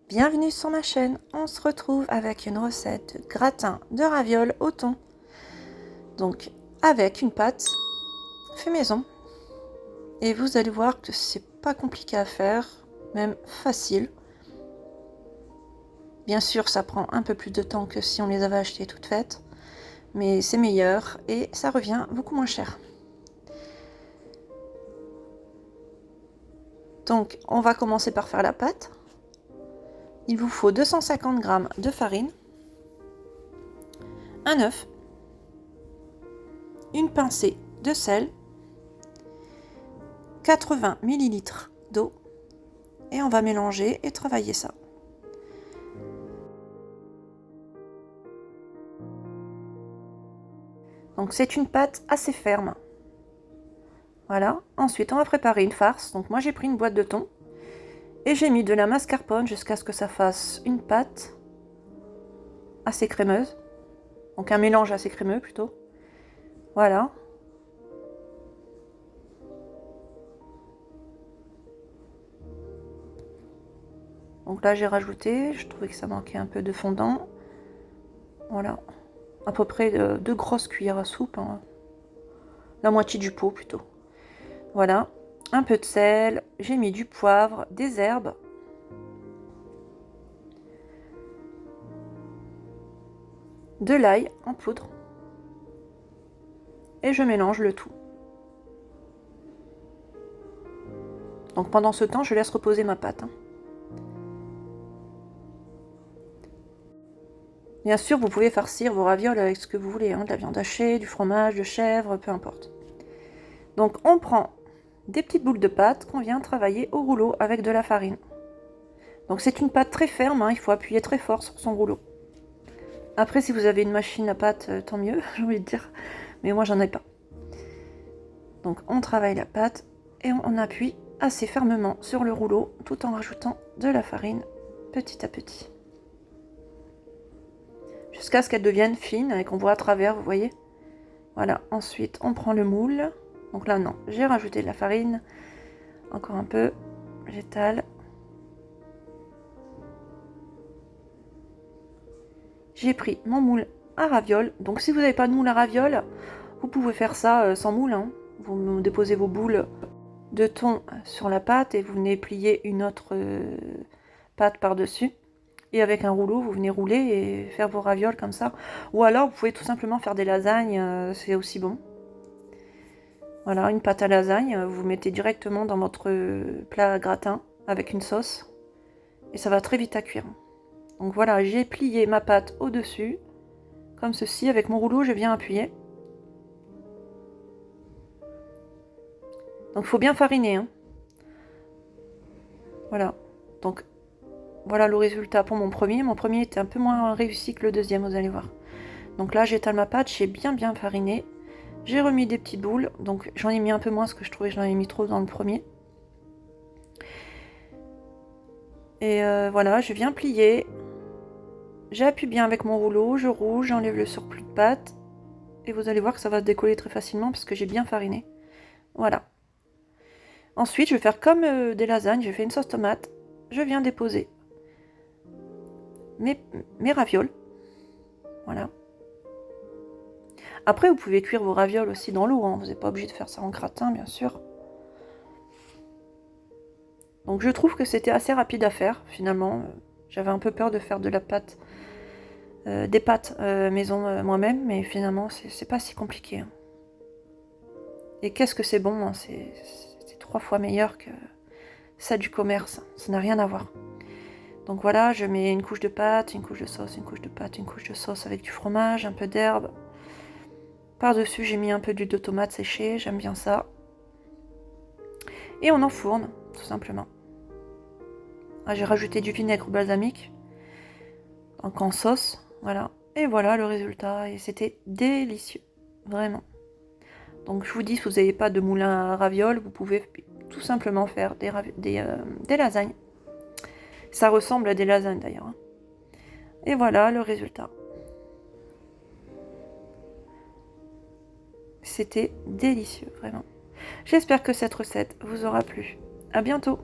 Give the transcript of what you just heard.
Bienvenue sur ma chaîne, on se retrouve avec une recette de gratin de ravioles au thon. Donc avec une pâte fait maison. Et vous allez voir que c'est pas compliqué à faire, même facile. Bien sûr ça prend un peu plus de temps que si on les avait achetées toutes faites. Mais c'est meilleur et ça revient beaucoup moins cher. Donc on va commencer par faire la pâte. Il vous faut 250 g de farine, un œuf, une pincée de sel, 80 ml d'eau et on va mélanger et travailler ça. Donc c'est une pâte assez ferme. Voilà. Ensuite on va préparer une farce. Donc moi j'ai pris une boîte de thon et j'ai mis de la mascarpone jusqu'à ce que ça fasse une pâte assez crémeuse. Donc un mélange assez crémeux plutôt. Voilà. Donc là j'ai rajouté, je trouvais que ça manquait un peu de fondant. Voilà. À peu près 2 grosses cuillères à soupe. Hein. La moitié du pot plutôt. Voilà. Un peu de sel, j'ai mis du poivre, des herbes. De l'ail en poudre. Et je mélange le tout. Donc pendant ce temps, je laisse reposer ma pâte. Hein. Bien sûr, vous pouvez farcir vos ravioles avec ce que vous voulez, hein, de la viande hachée, du fromage, de chèvre, peu importe. Donc on prend des petites boules de pâte qu'on vient travailler au rouleau avec de la farine. Donc c'est une pâte très ferme, hein, il faut appuyer très fort sur son rouleau. Après, si vous avez une machine à pâte, tant mieux, j'ai envie de dire, mais moi j'en ai pas. Donc on travaille la pâte et on appuie assez fermement sur le rouleau tout en rajoutant de la farine petit à petit. Jusqu'à ce qu'elle devienne fine et qu'on voit à travers, vous voyez. Voilà, ensuite on prend le moule. Donc là non, j'ai rajouté de la farine. Encore un peu, j'étale. J'ai pris mon moule à ravioles. Donc si vous n'avez pas de moule à ravioles, vous pouvez faire ça sans moule. Hein. Vous déposez vos boules de thon sur la pâte et vous venez plier une autre pâte par-dessus. Et avec un rouleau, vous venez rouler et faire vos ravioles comme ça. Ou alors, vous pouvez tout simplement faire des lasagnes, c'est aussi bon. Voilà, une pâte à lasagne, vous mettez directement dans votre plat à gratin avec une sauce. Et ça va très vite à cuire. Donc voilà, j'ai plié ma pâte au-dessus, comme ceci. Avec mon rouleau, je viens appuyer. Donc il faut bien fariner. Hein. Voilà. Donc voilà le résultat pour mon premier. Mon premier était un peu moins réussi que le deuxième, vous allez voir. Donc là, j'étale ma pâte, j'ai bien fariné. J'ai remis des petites boules, donc j'en ai mis un peu moins parce que je trouvais que j'en avais mis trop dans le premier. Et voilà, je viens plier. J'appuie bien avec mon rouleau, je roule, j'enlève le surplus de pâte. Et vous allez voir que ça va se décoller très facilement parce que j'ai bien fariné. Voilà. Ensuite, je vais faire comme des lasagnes, j'ai fait une sauce tomate. Je viens déposer mes ravioles. Voilà. Après, vous pouvez cuire vos ravioles aussi dans l'eau, hein. Vous n'êtes pas obligé de faire ça en gratin, bien sûr. Donc je trouve que c'était assez rapide à faire, finalement. J'avais un peu peur de faire de la pâte, des pâtes maison moi-même, mais finalement, c'est pas si compliqué. Hein. Et qu'est-ce que c'est bon, hein. C'est 3 fois meilleur que ça du commerce. Ça n'a rien à voir. Donc voilà, je mets une couche de pâte, une couche de sauce, une couche de pâte, une couche de sauce avec du fromage, un peu d'herbe. Par-dessus, j'ai mis un peu d'huile de tomate séchée, j'aime bien ça. Et on enfourne, tout simplement. Ah, j'ai rajouté du vinaigre balsamique, donc en sauce, voilà. Et voilà le résultat, et c'était délicieux, vraiment. Donc je vous dis, si vous n'avez pas de moulin à ravioles, vous pouvez tout simplement faire des lasagnes. Ça ressemble à des lasagnes d'ailleurs. Hein. Et voilà le résultat. C'était délicieux, vraiment. J'espère que cette recette vous aura plu. À bientôt!